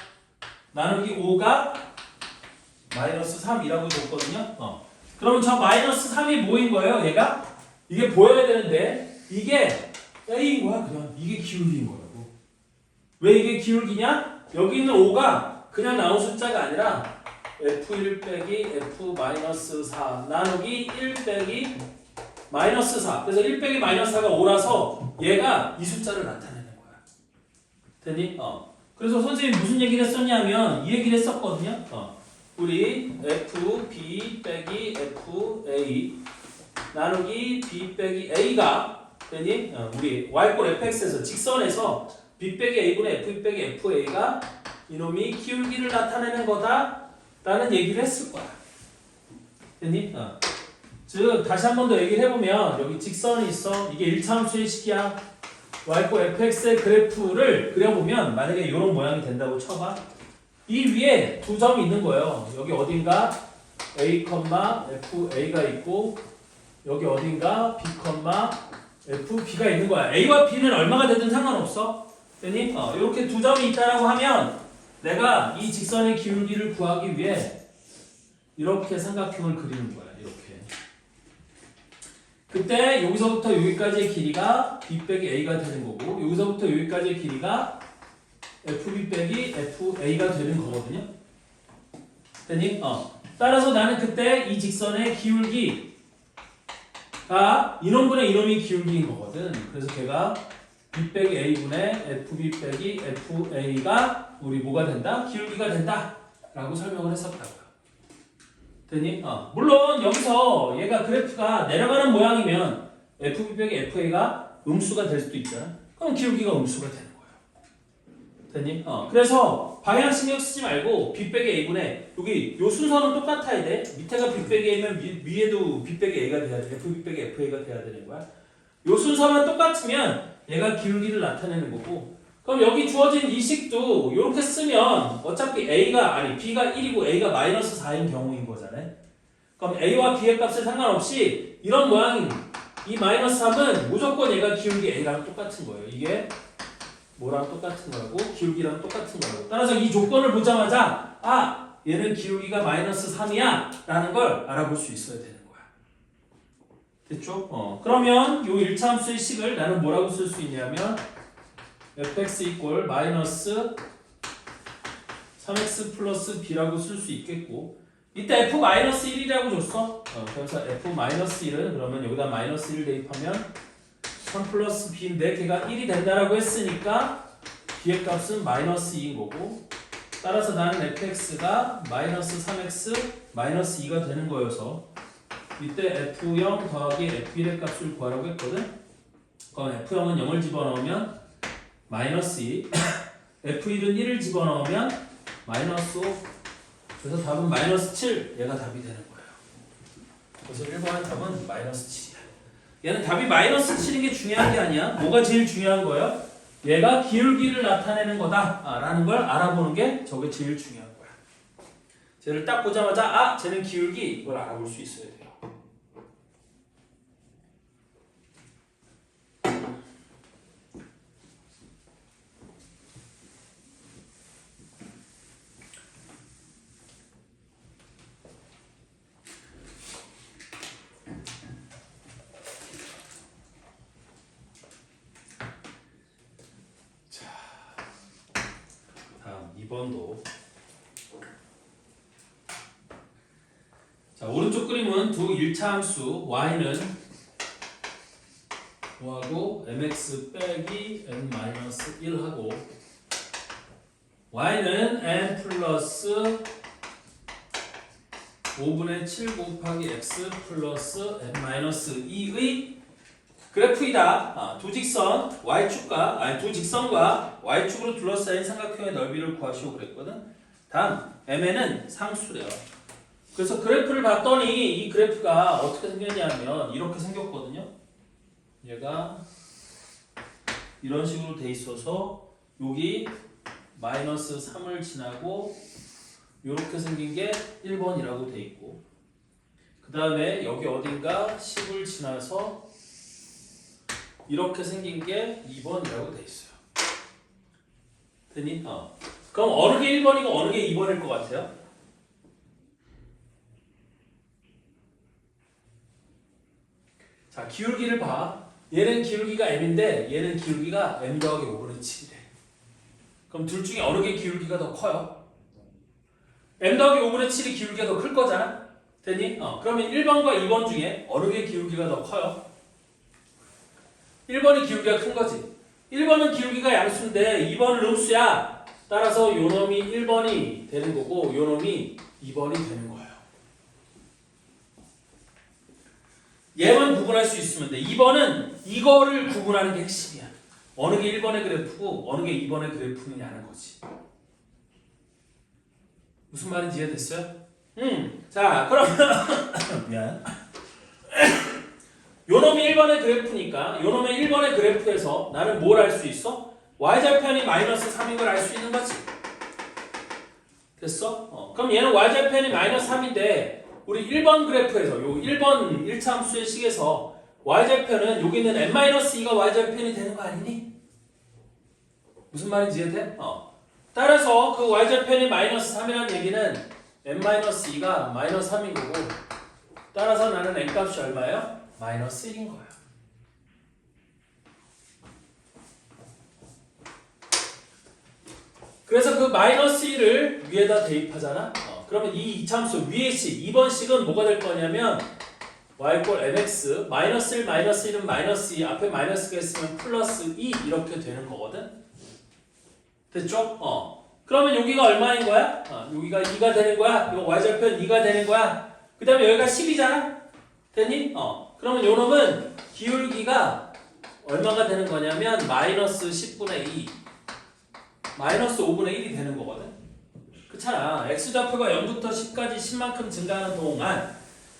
나누기 5가 -3이라고 줬거든요. 그러면 저 -3이 뭐인 거예요? 얘가? 이게 보여야 되는데 이게 A인 거야. 그냥 이게 기울기인 거라고. 왜 이게 기울기냐? 여기 있는 5가 그냥 나온 숫자가 아니라 f1 빼기 f-4 나누기 1 빼기 -4. 그래서 1 빼기 -4가 5라서 얘가 이 숫자를 나타내는 거야. 되니? 그래서 선생님이 무슨 얘기를 했었냐면 이 얘기를 했었거든요. 우리 fb 빼기 fa 나누기 b 빼기 a가 되니? 우리 y꼴 fx에서 직선에서 b 빼기 a분의 f 빼기 fa가 이놈이 기울기를 나타내는 거다 라는 얘기를 했을 거야. 되니? 즉 다시 한 번 더 얘기를 해보면 여기 직선이 있어. 이게 1차함수의 식이야. y고 fx의 그래프를 그려보면 만약에 이런 모양이 된다고 쳐봐. 이 위에 두 점이 있는 거예요. 여기 어딘가 a, fa가 있고 여기 어딘가 b, fb가 있는 거야. a와 b는 얼마가 되든 상관없어. 됐니? 이렇게 두 점이 있다라고 하면 내가 이 직선의 기울기를 구하기 위해 이렇게 삼각형을 그리는 거야. 이렇게. 그때 여기서부터 여기까지의 길이가 b 빼기 a가 되는 거고 여기서부터 여기까지의 길이가 fb 빼기 fa가 되는 거거든요. 됐니? 따라서 나는 그때 이 직선의 기울기가 이놈분의 이놈이 기울기인 거거든. 그래서 걔가 b 빼기 a분의 fb 빼기 fa가 우리 뭐가 된다? 기울기가 된다 라고 설명을 했었다고요. 됐니? 물론 여기서 얘가 그래프가 내려가는 모양이면 fb 빼기 fa가 음수가 될 수도 있잖아. 그럼 기울기가 음수가 되는 거예요. 됐니? 그래서 방향 신경 쓰지 말고 b 빼기 a분의 여기 요 순서는 똑같아야 돼. 밑에가 b 빼기 a면 위에도 b 빼기 a가 돼야 돼. fb 빼기 fa가 돼야 되는 거야. 요 순서만 똑같으면 얘가 기울기를 나타내는 거고 그럼 여기 주어진 이 식도 이렇게 쓰면 어차피 b가 1이고 a가 마이너스 4인 경우인 거잖아요. 그럼 a와 b의 값에 상관없이 이런 모양인 이 마이너스 3은 무조건 얘가 기울기 a랑 똑같은 거예요. 이게 뭐랑 똑같은 거라고? 기울기랑 똑같은 거라고. 따라서 이 조건을 보자마자 얘는 기울기가 마이너스 3이야 라는 걸 알아볼 수 있어야 되는 거야. 됐죠? 그러면 요 1차함수의 식을 나는 뭐라고 쓸 수 있냐면 fx 이꼴 마이너스 3x 플러스 b라고 쓸 수 있겠고 이때 f 마이너스 1이라고 줬어. 그래서 f 마이너스 1은 그러면 여기다 마이너스 1 대입하면 3 플러스 b인데 걔가 1이 된다라고 했으니까 b의 값은 마이너스 2인 거고 따라서 나는 fx가 마이너스 3x 마이너스 2가 되는 거여서 이때 f0 더하기 f1의 값을 구하라고 했거든. 그럼 f0은 0을 집어넣으면 마이너스 2 f1은 1을 집어넣으면 마이너스 5 그래서 답은 마이너스 7 얘가 답이 되는 거예요. 그래서 1번의 답은 마이너스 7이야. 얘는 답이 마이너스 7인 게 중요한 게 아니야. 뭐가 제일 중요한 거예요? 얘가 기울기를 나타내는 거다 라는 걸 알아보는 게 저게 제일 중요한 거야. 쟤를 딱 보자마자 쟤는 기울기 이걸 알아볼 수 있어야 돼요. 다음 2번도 자 오른쪽 그림은 두 1차 함수 y는 뭐하고 mx 빼기 n-1하고 y는 n 플러스 5분의 7 곱하기 x 플러스 n-2의 그래프이다. 두 직선과 y축으로 둘러싸인 삼각형의 넓이를 구하시오 그랬거든. 다음 mn은 상수래요. 그래서 그래프를 봤더니 이 그래프가 어떻게 생겼냐면 이렇게 생겼거든요. 얘가 이런 식으로 돼 있어서 여기 마이너스 3을 지나고 이렇게 생긴 게 1번이라고 돼 있고 그 다음에 여기 어딘가 10을 지나서 이렇게 생긴 게 2번이라고 돼 있어요. 됐니? 그럼 어느 게 1번이고 어느 게 2번일 것 같아요? 자, 기울기를 봐. 얘는 기울기가 m인데 얘는 기울기가 m 더하기 5분의 7이래. 그럼 둘 중에 어느 게 기울기가 더 커요? m 더하기 5분의 7이 기울기가 더 클 거잖아? 됐니? 그러면 1번과 2번 중에 어느 게 기울기가 더 커요? 1번이 기울기가 큰 거지. 1번은 기울기가 양수인데 2번은 음수야. 따라서 요 놈이 1번이 되는 거고 요 놈이 2번이 되는 거예요. 얘만 구분할 수 있으면 돼. 2번은 이거를 구분하는 게 핵심이야. 어느 게 1번의 그래프고 어느 게 2번의 그래프느냐는 거지. 무슨 말인지 이해됐어요? 자, 그러면 미안. 요 놈이 1번의 그래프니까 요 놈의 1번의 그래프에서 나는 뭘 알 수 있어? y절편이 마이너스 3인 걸 알 수 있는 거지. 됐어? 그럼 얘는 y절편이 마이너스 3인데 우리 1번 그래프에서 요 1번 1차 함수의 식에서 y절편은 여기 있는 n-2가 y절편이 되는 거 아니니? 무슨 말인지 이해돼? 따라서 그 y절편이 마이너스 3이라는 얘기는 n-2가 마이너스 3인 거고 따라서 나는 n값이 얼마예요? 마이너스 1인 거야. 그래서 그 마이너스 1을 위에다 대입하잖아. 그러면 이 이차함수 위의 식 2번 식은 뭐가 될 거냐면 y 꼴 mx 마이너스 1 마이너스 1은 마이너스 2 앞에 마이너스가 있으면 플러스 2 이렇게 되는 거거든. 됐죠? 그러면 여기가 얼마인 거야? 여기가 2가 되는 거야. 요 y절편 2가 되는 거야. 그 다음에 여기가 10이잖아. 됐니? 그러면 요 놈은 기울기가 얼마가 되는 거냐면 마이너스 10분의 2 마이너스 5분의 1이 되는 거거든. 그렇잖아. x좌표가 0부터 10까지 10만큼 증가하는 동안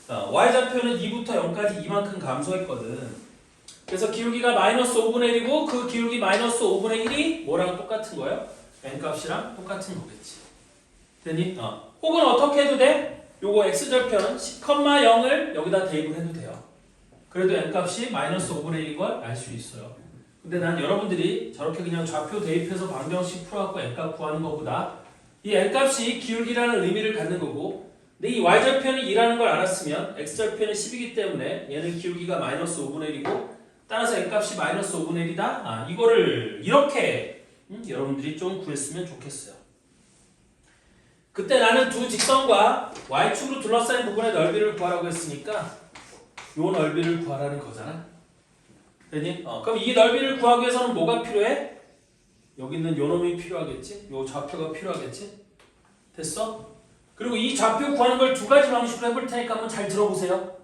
y좌표는 2부터 0까지 이만큼 감소했거든. 그래서 기울기가 마이너스 5분의 1이고 그 기울기 마이너스 5분의 1이 뭐랑 똑같은 거예요? n값이랑 똑같은 거겠지. 되니? 혹은 어떻게 해도 돼? 요거 x절편 10,0을 여기다 대입을 해도 돼요. 그래도 n값이 마이너스 5분의 1인 걸 알 수 있어요. 근데 난 여러분들이 저렇게 그냥 좌표 대입해서 방정식 풀어갖고 n값 구하는 것보다 이 n값이 기울기라는 의미를 갖는 거고 근데 이 y절편이 2라는 걸 알았으면 x절편이 10이기 때문에 얘는 기울기가 마이너스 5분의 1이고 따라서 n값이 마이너스 5분의 1이다? 이거를 이렇게 여러분들이 좀 구했으면 좋겠어요. 그때 나는 두 직선과 y축으로 둘러싸인 부분의 넓이를 구하라고 했으니까 요 넓이를 구하라는 거잖아. 되니? 그럼 이 넓이를 구하기 위해서는 뭐가 필요해? 여기 있는 요 놈이 필요하겠지? 요 좌표가 필요하겠지? 됐어? 그리고 이 좌표 구하는 걸 두 가지 방식으로 해볼 테니까 한번 잘 들어보세요.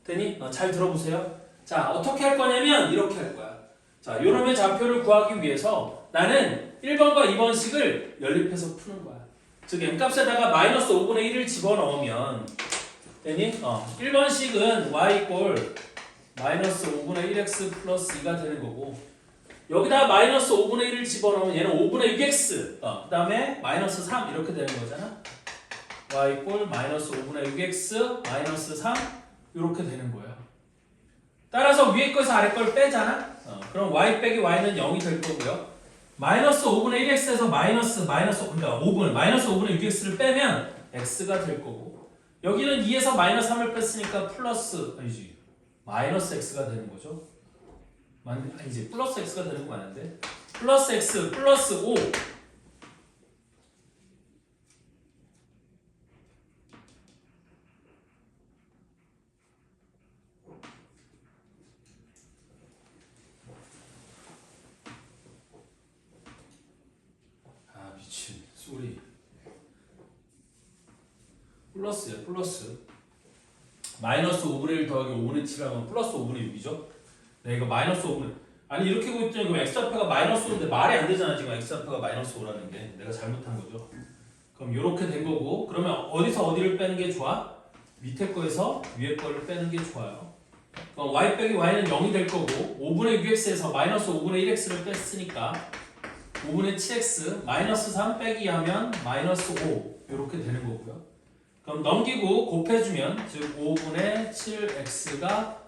되니? 잘 들어보세요. 자, 어떻게 할 거냐면 이렇게 할 거야. 자, 요 놈의 좌표를 구하기 위해서 나는 1번과 2번식을 연립해서 푸는 거야. 즉 n값에다가 마이너스 5분의 1을 집어넣으면 되니? 1번식은 y 꼴 마이너스 5분의 1x 플러스 2가 되는 거고 여기다 마이너스 5분의 1을 집어넣으면 얘는 5분의 6x 그 다음에 마이너스 3 이렇게 되는 거잖아. y 꼴 마이너스 5분의 6x 마이너스 3 이렇게 되는 거예요. 따라서 위에 거에서 아래 걸 빼잖아. 그럼 y 빼기 y는 0이 될 거고요. 마이너스 5분의 1x에서 그러니까 5분 마이너스 5분의 6x를 빼면 x가 될 거고 여기는 2에서 마이너스 3을 뺐으니까 플러스 아니지 마이너스 x가 되는 거죠. 아니지 플러스 x가 되는 거 맞는데 플러스 x 플러스 5 미친 소리 플러스야 플러스 마이너스 5분의 1 더하기 5분의 7하면 플러스 5분의 6이죠. 네, 이거 마이너스 5분의 아니 이렇게 보고 있더니 그럼 x좌표가 마이너스 5인데 말이 안 되잖아. 지금 x좌표가 마이너스 5라는 게 내가 잘못한 거죠. 그럼 이렇게 된 거고 그러면 어디서 어디를 빼는 게 좋아? 밑에 거에서 위에 거를 빼는 게 좋아요. 그럼 y 빼기 y는 0이 될 거고 5분의 6x에서 마이너스 5분의 1x를 뺐으니까 5분의 7x 마이너스 3 빼기 하면 마이너스 5 이렇게 되는 거고요. 그럼 넘기고 곱해주면 즉 5분의 7x가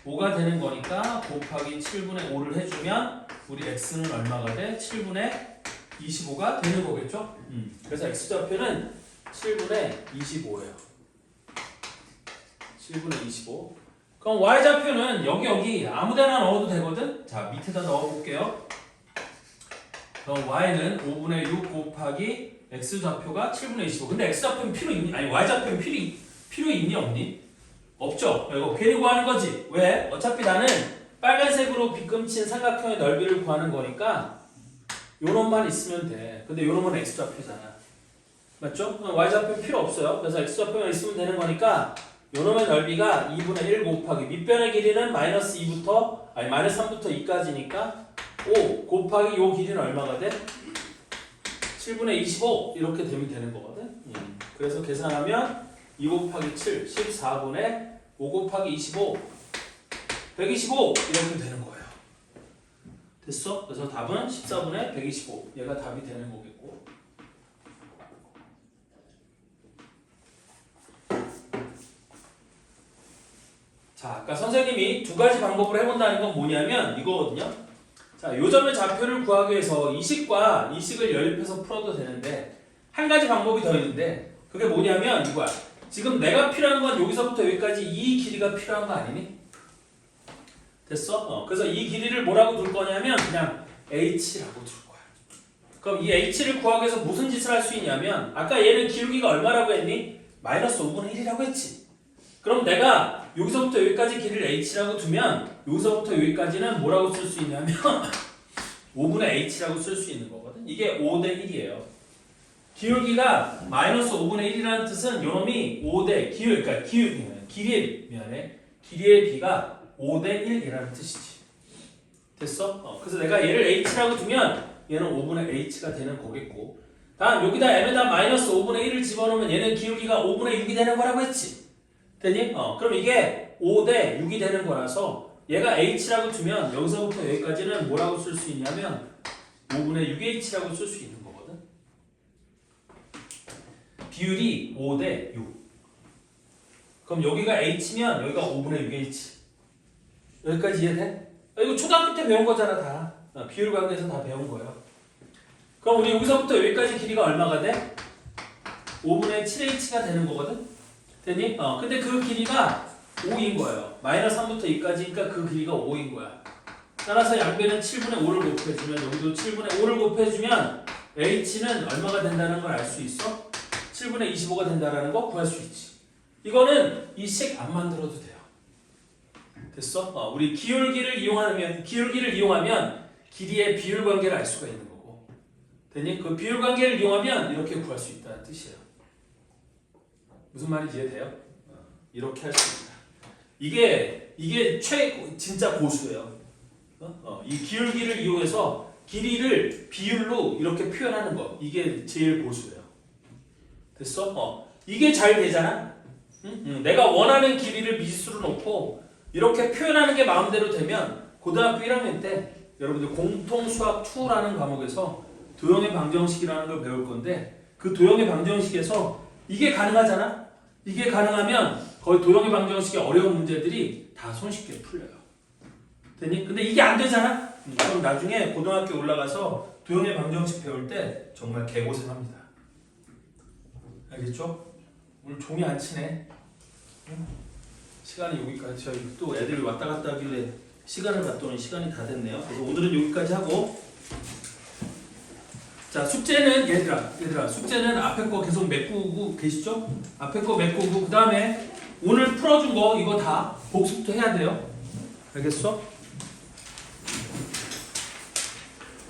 5가 되는 거니까 곱하기 7분의 5를 해주면 우리 x는 얼마가 돼? 7분의 25가 되는 거겠죠? 그래서 x좌표는 7분의 25예요. 7분의 25. 그럼 y좌표는 여기 아무데나 넣어도 되거든? 자 밑에다 넣어볼게요. 그럼 y는 5분의 6 곱하기 x좌표가 7분의 25. 근데 x좌표는 필요 있니? 아니 y좌표는 필요 있니 없니? 없죠. 이거 괜히 구하는 거지. 왜? 어차피 나는 빨간색으로 빗금친 삼각형의 넓이를 구하는 거니까 요놈만 있으면 돼. 근데 요놈은 x좌표잖아. 맞죠? y좌표 필요 없어요. 그래서 x좌표만 있으면 되는 거니까 요놈의 넓이가 2분의 1 곱하기 밑변의 길이는 마이너스 3부터 2까지니까 5 곱하기 요 길이는 얼마가 돼? 7분의 25 이렇게 되면 되는 거거든. 그래서 계산하면 2 곱하기 7 14분의 5 곱하기 25 125 이렇게 되는 거예요. 됐어? 그래서 답은 14분의 125 얘가 답이 되는 거겠고 자 아까 선생님이 두 가지 방법으로 해본다는 건 뭐냐면 이거거든요. 자 요점의 좌표를 구하기 위해서 이식과 이식을 연립해서 풀어도 되는데 한 가지 방법이 더 있는데 그게 뭐냐면 이거야. 지금 내가 필요한 건 여기서부터 여기까지 이 길이가 필요한 거 아니니? 됐어? 그래서 이 길이를 뭐라고 둘 거냐면 그냥 h라고 둘 거야. 그럼 이 h를 구하기 위해서 무슨 짓을 할 수 있냐면 아까 얘는 기울기가 얼마라고 했니? 마이너스 5분의 1이라고 했지. 그럼 내가 여기서부터 여기까지 길이를 h라고 두면 여기서부터 여기까지는 뭐라고 쓸 수 있냐면 5분의 h라고 쓸 수 있는 거거든. 이게 5대 1이에요. 기울기가 마이너스 5분의 1이라는 뜻은 요놈이 5대 그러니까 길이의 b가 5대 1이라는 뜻이지. 됐어? 그래서 내가 얘를 h라고 두면 얘는 5분의 h가 되는 거겠고 다음 여기다 m에다 마이너스 5분의 1을 집어넣으면 얘는 기울기가 5분의 6이 되는 거라고 했지. 되니? 그럼 이게 5대 6이 되는 거라서 얘가 h라고 두면 여기서부터 여기까지는 뭐라고 쓸 수 있냐면 5분의 6h라고 쓸 수 있는 거거든. 비율이 5대 6. 그럼 여기가 h면 여기가 5분의 6h. 여기까지 이해돼? 이거 초등학교 때 배운 거잖아 다. 비율 관계에서 다 배운 거예요. 그럼 우리 여기서부터 여기까지 길이가 얼마가 돼? 5분의 7h가 되는 거거든? 되니? 근데 그 길이가 5인 거예요. 마이너스 3부터 2까지니까 그 길이가 5인 거야. 따라서 양변은 7분의 5를 곱해주면 여기도 7분의 5를 곱해주면 h는 얼마가 된다는 걸 알 수 있어? 7분의 25가 된다는 거 구할 수 있지. 이거는 이 식 안 만들어도 돼요. 됐어? 우리 기울기를 이용하면 길이의 비율 관계를 알 수가 있는 거고. 되니? 그 비율 관계를 이용하면 이렇게 구할 수 있다는 뜻이에요. 무슨 말인지 이해돼요? 이렇게 할 수 있다. 이게 진짜 고수예요. 이 기울기를 이용해서 길이를 비율로 이렇게 표현하는 거 이게 제일 고수예요. 됐어? 이게 잘 되잖아. 내가 원하는 길이를 미지수로 놓고 이렇게 표현하는 게 마음대로 되면 고등학교 1학년 때 여러분들 공통수학 2라는 과목에서 도형의 방정식이라는 걸 배울 건데 그 도형의 방정식에서 이게 가능하잖아. 이게 가능하면 거의 도형의 방정식의 어려운 문제들이 다 손쉽게 풀려요. 되니? 근데 이게 안 되잖아? 그럼 나중에 고등학교 올라가서 도형의 방정식 배울 때 정말 개고생합니다. 알겠죠? 오늘 종이 안 치네. 시간이 여기까지. 저희 또 애들이 왔다 갔다 하길래 시간을 봤더니 시간이 다 됐네요. 그래서 오늘은 여기까지 하고 자 숙제는 얘들아 숙제는 앞에 거 계속 메꾸고 계시죠? 앞에 거 메꾸고 그 다음에 오늘 풀어준 거 이거 다 복습도 해야 돼요. 알겠어?